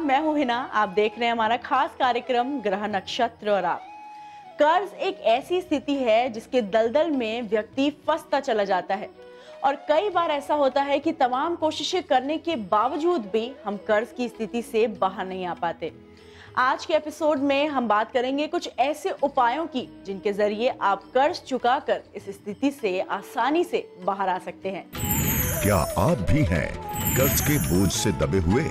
मैं हूं हिना। आप देख रहे हैं हमारा खास कार्यक्रम ग्रह नक्षत्र और आप। कर्ज एक ऐसी स्थिति है जिसके दलदल में व्यक्ति फंसता चला जाता है और कई बार ऐसा होता है कि तमाम कोशिशें करने के बावजूद भी हम कर्ज की स्थिति से बाहर नहीं आ पाते। आज के एपिसोड में हम बात करेंगे कुछ ऐसे उपायों की जिनके जरिए आप कर्ज चुकाकर इस स्थिति से आसानी से बाहर आ सकते हैं। क्या आप भी हैं कर्ज के बोझ से दबे हुए?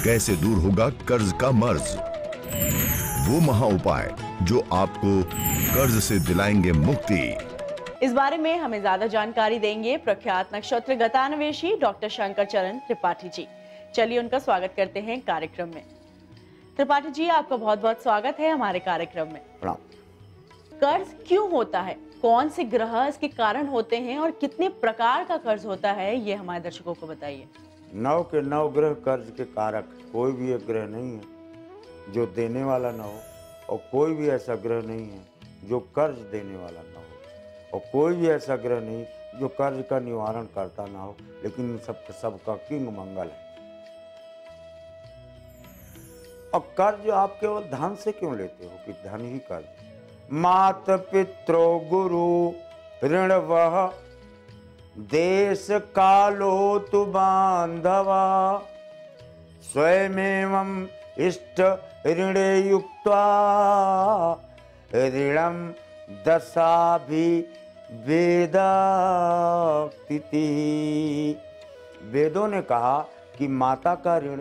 कैसे दूर होगा कर्ज का मर्ज? वो महा उपाय जो आपको कर्ज से दिलाएंगे मुक्ति। इस बारे में हमें ज्यादा जानकारी देंगे प्रख्यात नक्षत्र गतान्वेषी डॉक्टर शंकर चरण त्रिपाठी जी। चलिए उनका स्वागत करते हैं कार्यक्रम में। त्रिपाठी जी, आपका बहुत बहुत स्वागत है हमारे कार्यक्रम में। कर्ज क्यों होता है, कौन से ग्रह इसके कारण होते हैं और कितने प्रकार का कर्ज होता है, ये हमारे दर्शकों को बताइए। 9 के 9 ग्रह कर्ज के कारक। कोई भी एक ग्रह नहीं है जो देने वाला ना हो और कोई भी ऐसा ग्रह नहीं है जो कर्ज देने वाला ना हो और कोई भी ऐसा ग्रह नहीं जो कर्ज का निवारण करता ना हो, लेकिन इन सबका किंग मंगल है। और कर्ज आप केवल धन से क्यों लेते हो कि धन ही कर्ज? मात पित्रो गुरु ऋण वह देश कालो तु बांधवा स्वयमेवं इष्ट ऋणे युक्त्वा ऋणम दशाभि वेदाक्तिति। वेदों ने कहा कि माता का ऋण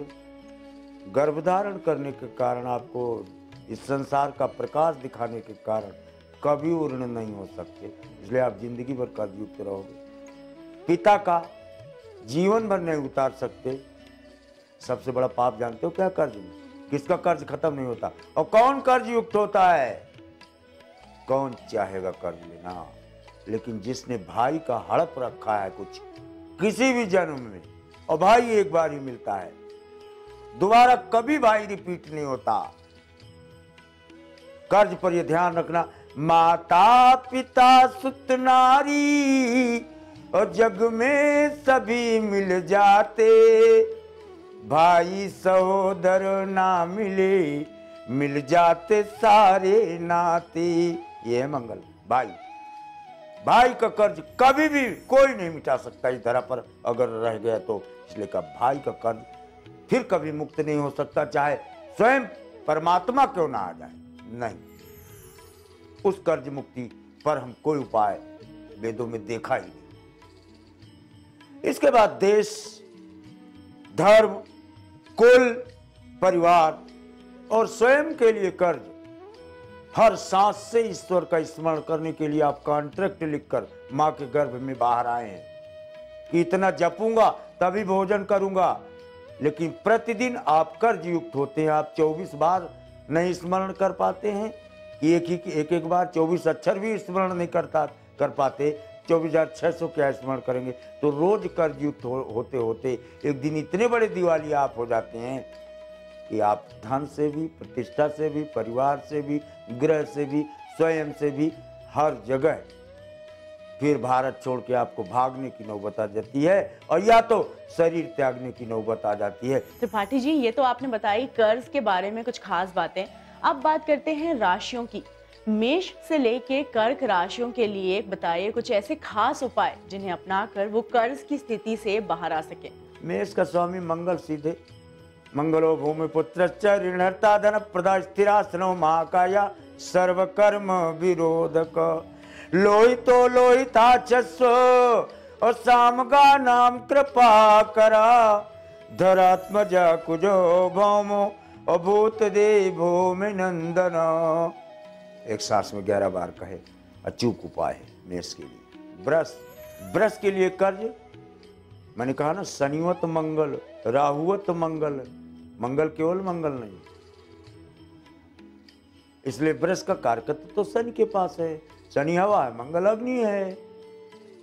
गर्भधारण करने के कारण, आपको इस संसार का प्रकाश दिखाने के कारण कभी ऋण नहीं हो सकते, इसलिए आप जिंदगी भर कर्ज युक्त रहोगे। पिता का जीवन भर नहीं उतार सकते। सबसे बड़ा पाप जानते हो क्या? कर्ज में। किसका कर्ज खत्म नहीं होता? और कौन कर्ज युक्त होता है? कौन चाहेगा कर्ज लेना? लेकिन जिसने भाई का हड़प रखा है कुछ किसी भी जन्म में, और भाई एक बार ही मिलता है, दोबारा कभी भाई रिपीट नहीं होता। कर्ज पर यह ध्यान रखना, माता पिता सुत नारी और जग में सभी मिल जाते, भाई सहोदर ना मिले मिल जाते सारे नाते। ये है मंगल। भाई का कर्ज कभी भी कोई नहीं मिटा सकता इस धरा पर अगर रह गया तो, इसलिए का भाई का कर्ज फिर कभी मुक्त नहीं हो सकता, चाहे स्वयं परमात्मा क्यों ना आ जाए। नहीं, उस कर्ज मुक्ति पर हम कोई उपाय वेदों में देखा ही नहीं। इसके बाद देश, धर्म, कुल, परिवार और स्वयं के लिए कर्ज। हर सांस से ईश्वर का स्मरण करने के लिए आप कॉन्ट्रैक्ट लिखकर मां के गर्भ में बाहर आए हैं कि इतना जपूंगा तभी भोजन करूंगा, लेकिन प्रतिदिन आप कर्ज युक्त होते हैं। आप 24 बार नहीं स्मरण कर पाते हैं कि एक बार 24 अक्षर भी स्मरण नहीं कर पाते, 24,600 क्या स्मरण करेंगे? तो रोज कर्ज युक्त होते होते एक दिन इतने बड़े दिवाली आप हो जाते हैं कि आप धन से भी, प्रतिष्ठा से भी, परिवार से भी, ग्रह से भी, स्वयं से भी, हर जगह फिर भारत छोड़ के आपको भागने की नौबत आ जाती है और या तो शरीर त्यागने की नौबत आ जाती है। त्रिपाठी जी, ये तो आपने बताई कर्ज के बारे में कुछ खास बातें। अब बात करते हैं राशियों की। मेष से लेके कर्क राशियों के लिए बताइए कुछ ऐसे खास उपाय जिन्हें अपनाकर वो कर्ज की स्थिति से बाहर आ सके। मेष का स्वामी मंगल सीधे। मंगलो भूमि पुत्रश्च ऋणहर्ता धन प्रदा स्थिरासनो महाकाया सर्वकर्म विरोधक लोहितो लोहिताचस्व और सामगा नाम कृपा करा धरात्मजा कुजो भौमो और भूत देवो में नंदन। एक सांस में 11 बार कहे, अचूक उपाय है मेष के लिए। वृष के लिए कर्ज, मैंने कहा ना, शनिवत मंगल राहुवत मंगल, मंगल केवल मंगल नहीं, इसलिए वृष का कारकत्व तो शनि के पास है। शनि हवा है, मंगल अग्नि है,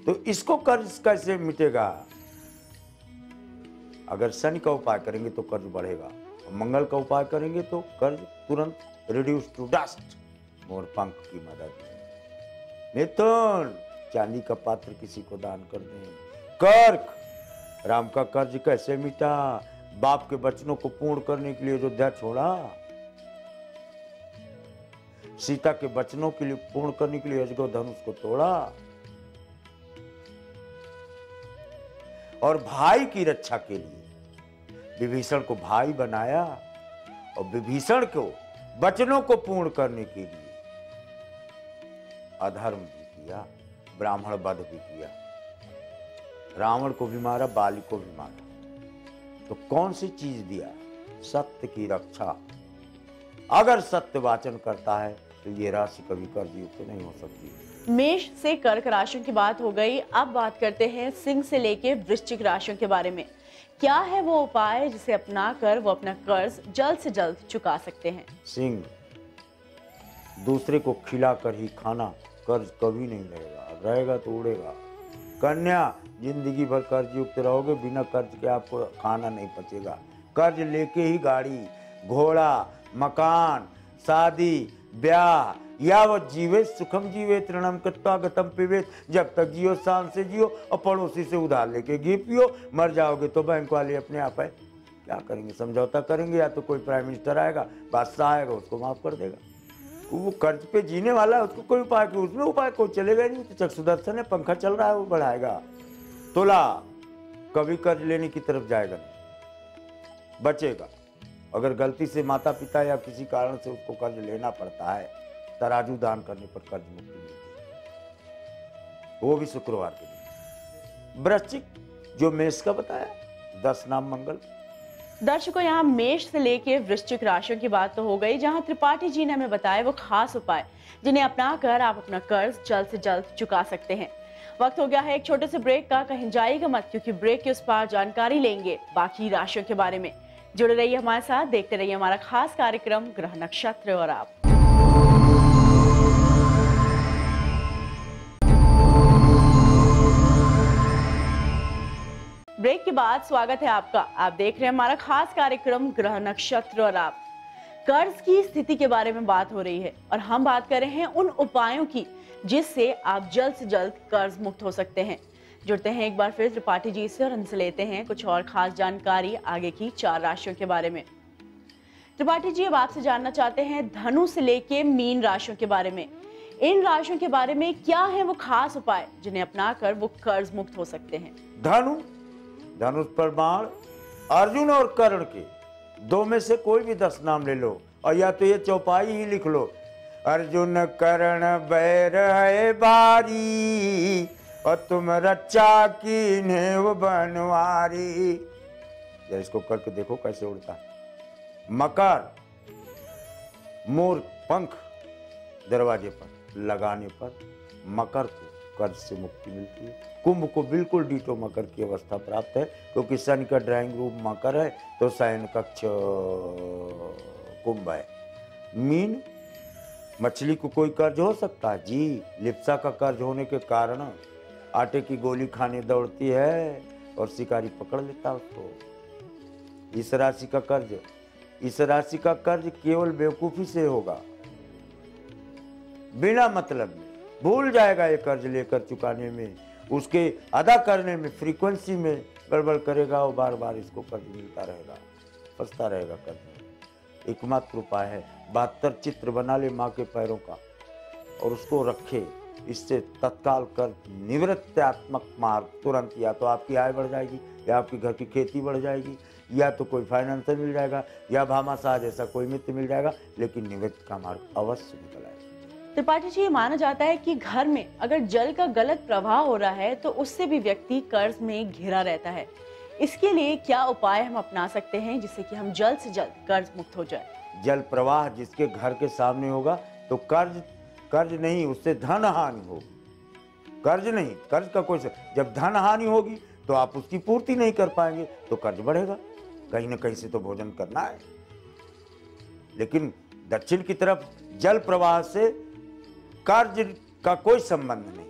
तो इसको कर्ज कैसे मिटेगा? अगर शनि का उपाय करेंगे तो कर्ज बढ़ेगा और मंगल का उपाय करेंगे तो कर्ज तुरंत रिड्यूस टू डस्ट। मोर पंख की मदद। मिथुन, चांदी का पात्र किसी को दान कर दें। कर्क, राम का कर्ज कैसे मिटा? बाप के वचनों को पूर्ण करने के लिए अयोध्या छोड़ा, सीता के वचनों के लिए पूर्ण करने के लिए अजगर धनुष को तोड़ा, और भाई की रक्षा के लिए विभीषण को भाई बनाया, और विभीषण को वचनों को पूर्ण करने के लिए अधर्म भी किया, ब्राह्मण वध भी किया, रावण को भी मारा, बाली को भी मारा। तो कौन सी चीज दिया? सत्य की रक्षा। अगर सत्य वाचन करता है तो ये राशि कभी कर्जयुक्त नहीं हो सकती। मेष से कर्क राशियों की बात हो गई। अब बात करते हैं सिंह से लेके वृश्चिक राशियों के बारे में। क्या है वो उपाय जिसे अपनाकर वो अपना कर्ज जल्द से जल्द चुका सकते हैं? सिंह, दूसरे को खिलाकर ही खाना, कर्ज कभी नहीं रहेगा तो उड़ेगा। कन्या, जिंदगी भर कर्ज युक्त रहोगे, बिना कर्ज के आपको खाना नहीं पचेगा। कर्ज लेके ही गाड़ी, घोड़ा, मकान, शादी, ब्याह, यावत जीवे सुखम जीवे तृणम कृत्वा गतम पिबेत। जब तक जियो शान से जियो, और पड़ोसी से उधार लेके घी पियो। मर जाओगे तो बैंक वाले अपने आप है, क्या करेंगे? समझौता करेंगे, या तो कोई प्राइम मिनिस्टर आएगा, बादशाह आएगा, उसको माफ कर देगा। वो कर्ज पे जीने वाला है, उसको कोई उपाय, उसमें उपाय कोई चलेगा नहीं। तो चक सुदर्शन है, पंखा चल रहा है, वो बढ़ाएगा। तुला कभी कर्ज लेने की तरफ जाएगा नहीं, बचेगा। अगर गलती से माता पिता या किसी कारण से उसको कर्ज लेना पड़ता है, तराजू दान करने पर कर्ज मुक्ति मिलती है, वो भी शुक्रवार के दिन। वृश्चिक, जो मेष का बताया, 10 नाम मंगल। दर्शकों, यहाँ मेष से लेके वृश्चिक राशियों की बात तो हो गई, जहाँ त्रिपाठी जी ने हमें बताया वो खास उपाय जिन्हें अपनाकर आप अपना कर्ज जल्द से जल्द चुका सकते हैं। वक्त हो गया है एक छोटे से ब्रेक का। कहीं जाइएगा मत, क्योंकि ब्रेक के उस पार जानकारी लेंगे बाकी राशियों के बारे में। जुड़े रहिए हमारे साथ, देखते रहिए हमारा खास कार्यक्रम ग्रह नक्षत्र और आप। ब्रेक के बाद स्वागत है आपका। आप देख रहे हैं हमारा खास कार्यक्रम ग्रह नक्षत्र और आप। कर्ज की स्थिति के बारे में बात हो रही है और हम बात कर रहे हैं उन उपायों की जिससे आप जल्द से जल्द कर्ज मुक्त हो सकते हैं। जुड़ते हैं एक बार फिर त्रिपाठी जी से और उनसे लेते हैं कुछ और खास जानकारी आगे की 4 राशियों के बारे में। त्रिपाठी जी, अब आपसे जानना चाहते हैं धनु से लेके मीन राशियों के बारे में। इन राशियों के बारे में क्या है वो खास उपाय जिन्हें अपनाकर वो कर्ज मुक्त हो सकते हैं? धनु, धनुष पर बाण, अर्जुन और कर्ण के 2 में से कोई भी 10 नाम ले लो, और या तो ये चौपाई ही लिख लो। अर्जुन कर्ण बैर है बारी, और तुम रक्षा की नेव बनवारी। जरा इसको करके देखो कैसे उड़ता है। मकर, मोर पंख दरवाजे पर लगाने पर मकर को कर्ज से मुक्ति मिलती है। कुंभ को बिल्कुल डीटो मकर की अवस्था प्राप्त है, क्योंकि शनि का ड्राइंग रूम मकर है, तो शयन कक्ष कुंभ है। मीन, मछली को कोई कर्ज हो सकता है जी। लिप्सा का कर्ज होने के कारण आटे की गोली खाने दौड़ती है और शिकारी पकड़ लेता है उसको। इस राशि का कर्ज केवल बेवकूफी से होगा, बिना मतलब में। भूल जाएगा ये कर्ज लेकर चुकाने में, उसके अदा करने में, फ्रीक्वेंसी में गड़बड़ करेगा और बार बार इसको कर्ज मिलता रहेगा, फंसता रहेगा कर्ज में। एकमात्र उपाय है 72 चित्र बना ले माँ के पैरों का और उसको रखे। इससे तत्काल कर्ज निवृत्त्यात्मक मार्ग तुरंत, या तो आपकी आय बढ़ जाएगी, या आपकी घर की खेती बढ़ जाएगी, या तो कोई फाइनेंसर मिल जाएगा, या भामाशाह जैसा कोई मित्र मिल जाएगा, लेकिन निवृत्ति का मार्ग अवश्य निकल आएगा। त्रिपाठी जी, माना जाता है कि घर में अगर जल का गलत प्रवाह हो रहा है तो उससे भी व्यक्ति कर्ज में घिरा रहता है। इसके लिए क्या उपाय हम अपना सकते हैं जिससे कि हम जल्द से जल्द कर्ज मुक्त हो जाए? जल प्रवाह जिसके घर के सामने होगा तो कर्ज नहीं, उससे धन हानि होगी। कर्ज नहीं, कर्ज का कोई जब धन हानि होगी तो आप उसकी पूर्ति नहीं कर पाएंगे तो कर्ज बढ़ेगा। कहीं ना कहीं से तो भोजन करना है। लेकिन दक्षिण की तरफ जल प्रवाह से कर्ज का कोई संबंध नहीं,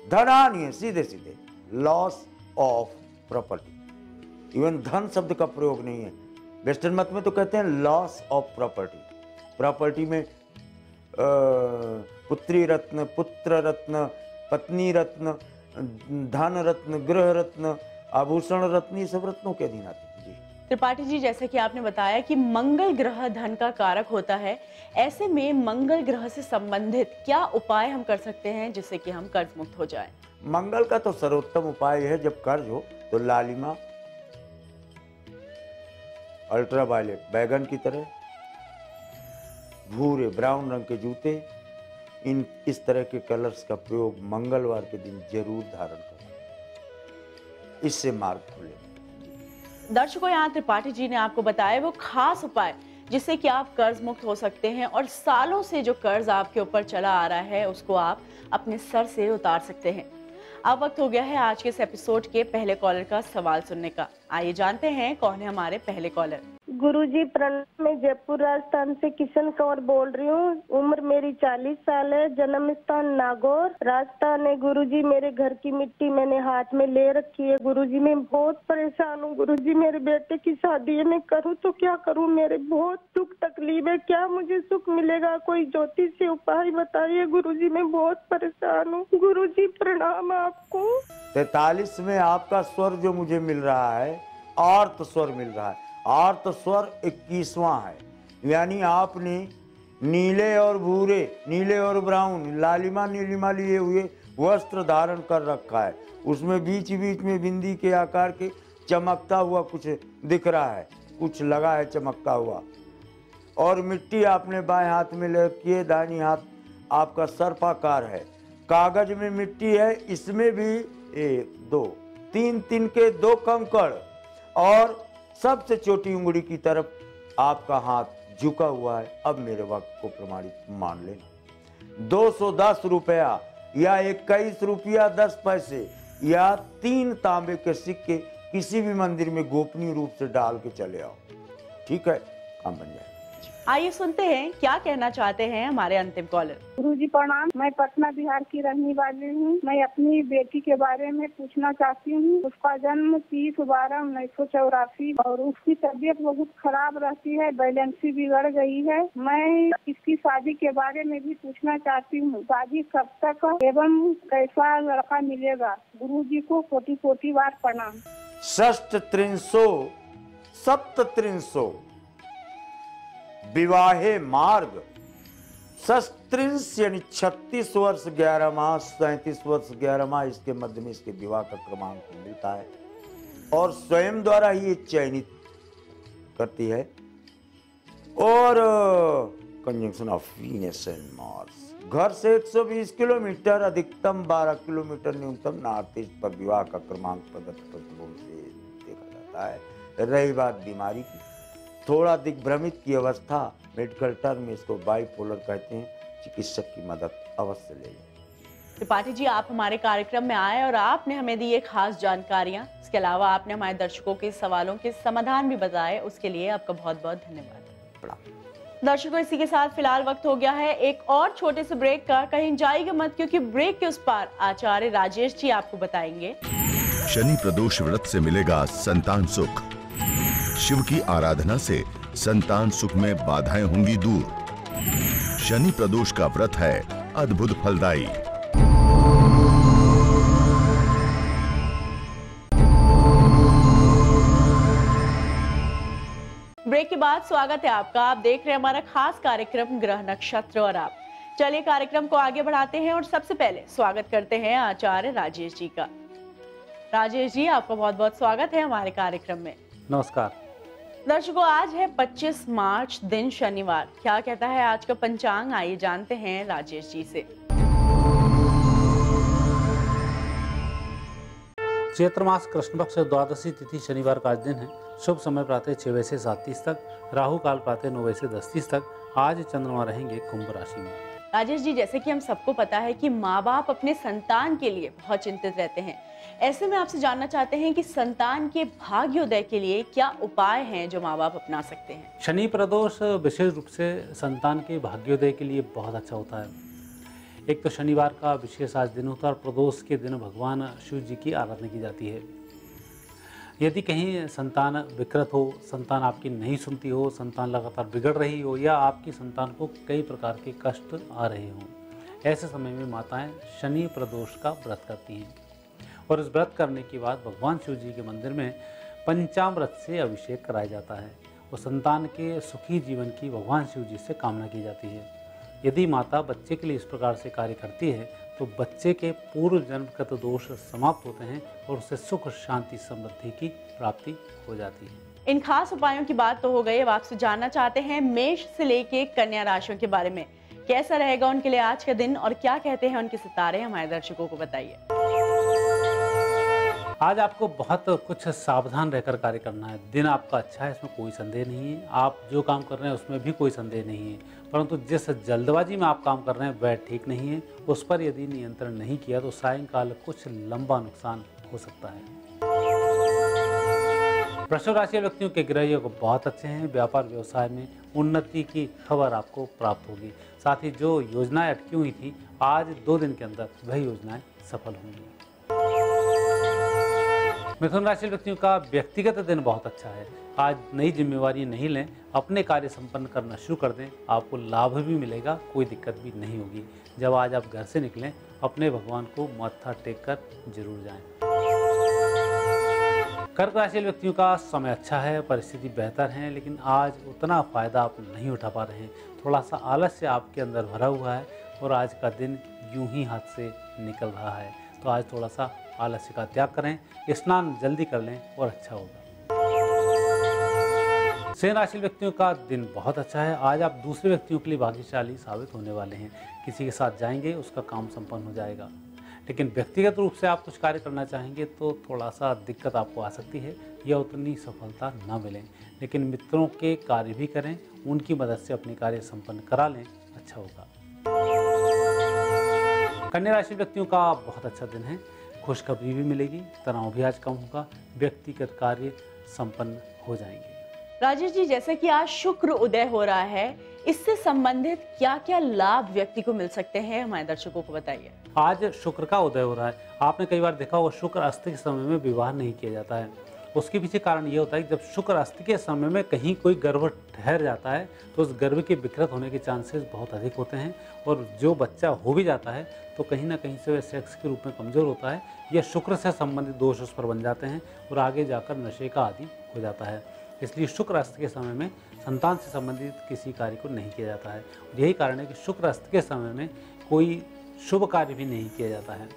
धन हानि है सीधे सीधे, लॉस ऑफ प्रॉपर्टी। इवन धन शब्द का प्रयोग नहीं है। वेस्टर्न मत में तो कहते हैं लॉस ऑफ प्रॉपर्टी। प्रॉपर्टी में पुत्री रत्न, पुत्र रत्न, पत्नी रत्न, धन रत्न, गृह रत्न, आभूषण रत्न, ये सब रत्नों के अधीन आते हैं जी। त्रिपाठी जी, जैसे कि आपने बताया कि मंगल ग्रह धन का कारक होता है, ऐसे में मंगल ग्रह से संबंधित क्या उपाय हम कर सकते हैं जिससे कि हम कर्ज मुक्त हो जाएं? मंगल का तो सर्वोत्तम उपाय है, जब कर्ज हो तो लालिमा, अल्ट्रावायलेट बैगन की तरह, भूरे ब्राउन रंग के जूते, इस तरह के कलर्स का प्रयोग मंगलवार के दिन जरूर धारण करें, इससे मार्ग खुलेगा। दर्शकों, यहाँ त्रिपाठी जी ने आपको बताया वो खास उपाय जिससे कि आप कर्ज मुक्त हो सकते हैं और सालों से जो कर्ज आपके ऊपर चला आ रहा है उसको आप अपने सर से उतार सकते हैं। अब वक्त हो गया है आज के इस एपिसोड के पहले कॉलर का सवाल सुनने का। आइए जानते हैं कौन है हमारे पहले कॉलर। गुरुजी प्रणाम, मैं जयपुर राजस्थान से किशन कौर बोल रही हूँ। उम्र मेरी 40 साल है, जन्म स्थान नागौर राजस्थान है। गुरुजी मेरे घर की मिट्टी मैंने हाथ में ले रखी है। गुरुजी मैं बहुत परेशान हूँ। गुरुजी मेरे बेटे की शादी है, मैं करूँ तो क्या करूँ? मेरे बहुत दुख तकलीफ है, क्या मुझे सुख मिलेगा? कोई ज्योतिष से उपाय बताइए गुरुजी, मैं बहुत परेशान हूँ। गुरुजी प्रणाम आपको। 43 में आपका स्वर जो मुझे मिल रहा है, आर्त स्वर मिल रहा है। आर्त स्वर 21वां है, यानी आपने नीले और भूरे, नीले और ब्राउन, लालिमा नीलिमा लिए हुए वस्त्र धारण कर रखा है। उसमें बीच बीच में बिंदी के आकार के चमकता हुआ कुछ दिख रहा है, कुछ लगा है चमकता हुआ। और मिट्टी आपने बाएं हाथ में ले रखी है, दाहिनी हाथ आपका सर्पाकार है। कागज में मिट्टी है, इसमें भी 1 2 3 3 के 2 कंकड़ और सबसे छोटी उंगली की तरफ आपका हाथ झुका हुआ है। अब मेरे वक्त को प्रमाणित मान लेना। 210 रुपया या 21 रुपया 10 पैसे या 3 तांबे के सिक्के किसी भी मंदिर में गोपनीय रूप से डाल के चले आओ, ठीक है, काम बन जाए। आइए सुनते हैं क्या कहना चाहते हैं हमारे अंतिम कॉलर। गुरुजी प्रणाम, मैं पटना बिहार की रहने वाली हूँ। मैं अपनी बेटी के बारे में पूछना चाहती हूँ। उसका जन्म 30/12/1984 और उसकी तबीयत बहुत खराब रहती है, बैलेंसी बिगड़ गई है। मैं इसकी शादी के बारे में भी पूछना चाहती हूँ, शादी कब तक एवं कैसा लड़का मिलेगा? गुरुजी को कोटि बार प्रणाम। षष्ठ त्रिंशो सप्तत्रिंशो विवाहे मार्ग, षष्त्रिंश यानी 36 वर्ष 11 माह, 37 वर्ष 11 माह, इसके मध्य में इसके विवाह का क्रमांक मिलता है और स्वयं द्वारा ही ये चयनित करती है। और conjunction of Venus and Mars, घर से 120 किलोमीटर, अधिकतम 12 किलोमीटर, न्यूनतम नॉर्थ ईस्ट पर विवाह का क्रमांक प्रगत प्रतिबंध से देखा जाता है। रही बात बीमारी की, थोड़ा दिग्भ्रमित की अवस्था, मेडिकल टर्म में इसको बाइपोलर कहते हैं, चिकित्सक की मदद अवश्य ले लें। त्रिपाठी जी, आप हमारे कार्यक्रम में आए और आपने हमें दी ये खास जानकारियां। इसके अलावा आपने हमारे दर्शकों के सवालों के समाधान भी बताए, उसके लिए आपका बहुत बहुत धन्यवाद। दर्शकों, इसी के साथ फिलहाल वक्त हो गया है एक और छोटे से ब्रेक का। कहीं जाइएगा मत, क्योंकि ब्रेक के उस पार आचार्य राजेश जी आपको बताएंगे शनि प्रदोष व्रत से मिलेगा संतान सुख। शिव की आराधना से संतान सुख में बाधाएं होंगी दूर। शनि प्रदोष का व्रत है अद्भुत फलदायी। ब्रेक के बाद स्वागत है आपका। आप देख रहे हैं हमारा खास कार्यक्रम ग्रह नक्षत्र और आप। चलिए कार्यक्रम को आगे बढ़ाते हैं और सबसे पहले स्वागत करते हैं आचार्य राजेश जी का। राजेश जी, आपका बहुत बहुत स्वागत है हमारे कार्यक्रम में। नमस्कार दर्शकों, आज है 25 मार्च, दिन शनिवार। क्या कहता है आज का पंचांग, आइए जानते हैं राजेश जी से। चैत्र मास कृष्ण पक्ष द्वादशी तिथि शनिवार का आज दिन है। शुभ समय प्रातः 6 बजे से 7:30 तक, राहु काल प्रातः 9 बजे से 10:30 तक। आज चंद्रमा रहेंगे कुंभ राशि में। राजेश जी, जैसे कि हम सबको पता है कि माँ बाप अपने संतान के लिए बहुत चिंतित रहते हैं। ऐसे में आपसे जानना चाहते हैं कि संतान के भाग्योदय के लिए क्या उपाय हैं जो माँ बाप अपना सकते हैं? शनि प्रदोष विशेष रूप से संतान के भाग्योदय के लिए बहुत अच्छा होता है। एक तो शनिवार का विशेष आज दिन होता है और प्रदोष के दिन भगवान शिव जी की आराधना की जाती है। यदि कहीं संतान विकृत हो, संतान आपकी नहीं सुनती हो, संतान लगातार बिगड़ रही हो या आपकी संतान को कई प्रकार के कष्ट आ रहे हों, ऐसे समय में माताएं शनि प्रदोष का व्रत करती हैं और इस व्रत करने के बाद भगवान शिव जी के मंदिर में पंचामृत से अभिषेक कराया जाता है और संतान के सुखी जीवन की भगवान शिव जी से कामना की जाती है। यदि माता बच्चे के लिए इस प्रकार से कार्य करती है तो बच्चे के पूर्व जन्मगत दोष समाप्त होते हैं और उसे सुख शांति समृद्धि की प्राप्ति हो जाती है। इन खास उपायों की बात तो हो गई, अब आपसे जानना चाहते हैं मेष से लेके कन्या राशियों के बारे में। कैसा रहेगा उनके लिए आज का दिन और क्या कहते हैं उनके सितारे, हमारे दर्शकों को बताइए। आज आपको बहुत कुछ सावधान रहकर कार्य करना है। दिन आपका अच्छा है, इसमें कोई संदेह नहीं है। आप जो काम कर रहे हैं उसमें भी कोई संदेह नहीं है, परंतु जिस जल्दबाजी में आप काम कर रहे हैं वह ठीक नहीं है। उस पर यदि नियंत्रण नहीं किया तो सायंकाल कुछ लंबा नुकसान हो सकता है। वृषभ राशि व्यक्तियों के ग्रह योग बहुत अच्छे हैं। व्यापार व्यवसाय में उन्नति की खबर आपको प्राप्त होगी। साथ ही जो योजनाएं अटकी हुई थी, आज 2 दिन के अंदर वह योजनाएं सफल होंगी। मिथुन राशि व्यक्तियों का व्यक्तिगत दिन बहुत अच्छा है। आज नई जिम्मेवारी नहीं लें, अपने कार्य संपन्न करना शुरू कर दें। आपको लाभ भी मिलेगा, कोई दिक्कत भी नहीं होगी। जब आज आप घर से निकलें, अपने भगवान को माथा टेक कर जरूर जाएं। कर्क राशि व्यक्तियों का समय अच्छा है, परिस्थिति बेहतर है, लेकिन आज उतना फायदा आप नहीं उठा पा रहे हैं। थोड़ा सा आलस्य आपके अंदर भरा हुआ है और आज का दिन यूं ही हाथ से निकल रहा है। तो आज थोड़ा सा आलस्य का त्याग करें, स्नान जल्दी कर लें और अच्छा होगा। सिंह राशि व्यक्तियों का दिन बहुत अच्छा है। आज आप दूसरे व्यक्तियों के लिए भाग्यशाली साबित होने वाले हैं। किसी के साथ जाएंगे, उसका काम संपन्न हो जाएगा। लेकिन व्यक्तिगत रूप से आप कुछ कार्य करना चाहेंगे तो थोड़ा सा दिक्कत आपको आ सकती है या उतनी सफलता ना मिले। लेकिन मित्रों के कार्य भी करें, उनकी मदद से अपने कार्य संपन्न करा लें, अच्छा होगा। कन्या राशि व्यक्तियों का बहुत अच्छा दिन है। खुशखबरी भी मिलेगी, तनाव भी आज कम होगा, व्यक्तिगत कार्य संपन्न हो जाएंगे। राजेश जी, जैसे कि आज शुक्र उदय हो रहा है, इससे संबंधित क्या क्या लाभ व्यक्ति को मिल सकते हैं, हमारे दर्शकों को बताइए। आज शुक्र का उदय हो रहा है। आपने कई बार देखा होगा शुक्र अस्त के समय में विवाह नहीं किया जाता है। उसके पीछे कारण ये होता है कि जब शुक्र अस्त के समय में कहीं कोई गर्भ ठहर जाता है तो उस गर्भ के विकृत होने के चांसेस बहुत अधिक होते हैं, और जो बच्चा हो भी जाता है तो कहीं ना कहीं से वह सेक्स के रूप में कमज़ोर होता है या शुक्र से संबंधित दोष उस पर बन जाते हैं और आगे जाकर नशे का आदी हो जाता है। इसलिए शुक्र अस्त के समय में संतान से संबंधित किसी कार्य को नहीं किया जाता है। यही कारण है कि शुक्र अस्त के समय में कोई शुभ कार्य भी नहीं किया जाता है।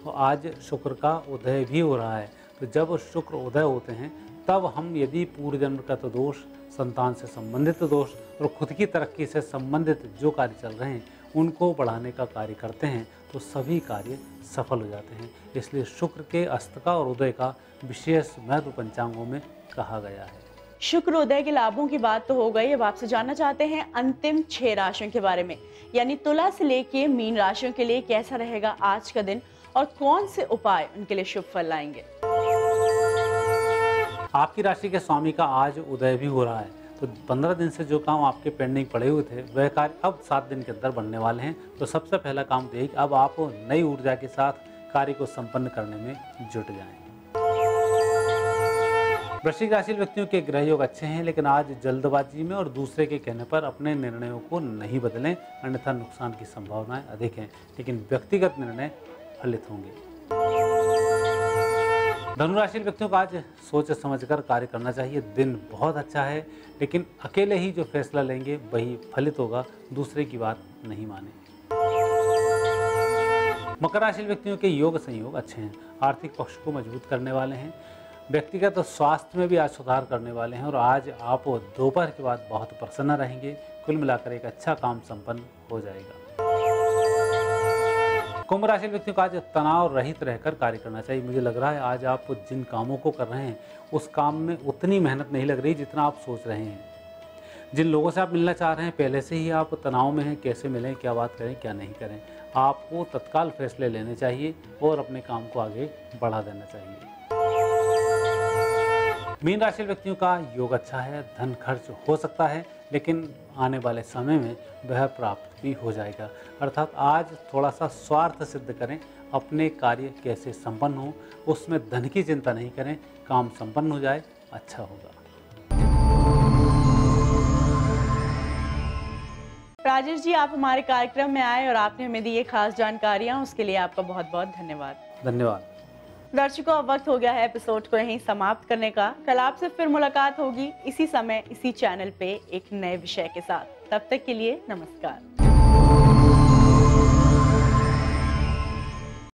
और आज शुक्र का उदय भी हो रहा है, तो जब शुक्र उदय होते हैं तब हम यदि पूर्व जन्म का तो दोष, संतान से संबंधित दोष और खुद की तरक्की से संबंधित जो कार्य चल रहे हैं उनको बढ़ाने का कार्य करते हैं तो सभी कार्य सफल हो जाते हैं। इसलिए शुक्र के अस्त का और उदय का विशेष महत्व पंचांगों में कहा गया है। शुक्र उदय के लाभों की बात तो हो गई, अब आपसे जानना चाहते हैं अंतिम 6 राशियों के बारे में, यानी तुला से लेके मीन राशियों के लिए कैसा रहेगा आज का दिन और कौन से उपाय उनके लिए शुभ फल लाएंगे। आपकी राशि के स्वामी का आज उदय भी हो रहा है, तो 15 दिन से जो काम आपके पेंडिंग पड़े हुए थे वह कार्य अब 7 दिन के अंदर बनने वाले हैं। तो सबसे पहला काम तो यही कि अब आप नई ऊर्जा के साथ कार्य को संपन्न करने में जुट जाएं। वृश्चिक राशि व्यक्तियों के ग्रह योग अच्छे हैं, लेकिन आज जल्दबाजी में और दूसरे के कहने पर अपने निर्णयों को नहीं बदलें, अन्यथा नुकसान की संभावनाएं अधिक हैं। लेकिन व्यक्तिगत निर्णय फलित होंगे। धनुराशि व्यक्तियों को आज सोच समझकर कार्य करना चाहिए। दिन बहुत अच्छा है, लेकिन अकेले ही जो फैसला लेंगे वही फलित होगा, दूसरे की बात नहीं माने। मकर राशि व्यक्तियों के योग संयोग अच्छे हैं, आर्थिक पक्ष को मजबूत करने वाले हैं। व्यक्तिगत स्वास्थ्य में भी आज सुधार करने वाले हैं और आज आप दोपहर के बाद बहुत प्रसन्न रहेंगे। कुल मिलाकर एक अच्छा काम संपन्न हो जाएगा। कुंभ राशि व्यक्तियों को आज तनाव रहित रहकर कार्य करना चाहिए। मुझे लग रहा है आज आप जिन कामों को कर रहे हैं उस काम में उतनी मेहनत नहीं लग रही जितना आप सोच रहे हैं। जिन लोगों से आप मिलना चाह रहे हैं पहले से ही आप तनाव में हैं, कैसे मिलें, क्या बात करें, क्या नहीं करें। आपको तत्काल फैसले लेने चाहिए और अपने काम को आगे बढ़ा देना चाहिए। मीन राशि व्यक्तियों का योग अच्छा है, धन खर्च हो सकता है लेकिन आने वाले समय में वह प्राप्त भी हो जाएगा। अर्थात आज थोड़ा सा स्वार्थ सिद्ध करें, अपने कार्य कैसे संपन्न हो उसमें धन की चिंता नहीं करें, काम संपन्न हो जाए, अच्छा होगा। राजेश जी, आप हमारे कार्यक्रम में आए और आपने हमें दी ये खास जानकारियां, उसके लिए आपका बहुत बहुत धन्यवाद। धन्यवाद। दर्शकों, अब वक्त हो गया है एपिसोड को यहीं समाप्त करने का। कल आपसे फिर मुलाकात होगी इसी समय इसी चैनल पे एक नए विषय के साथ। तब तक के लिए नमस्कार।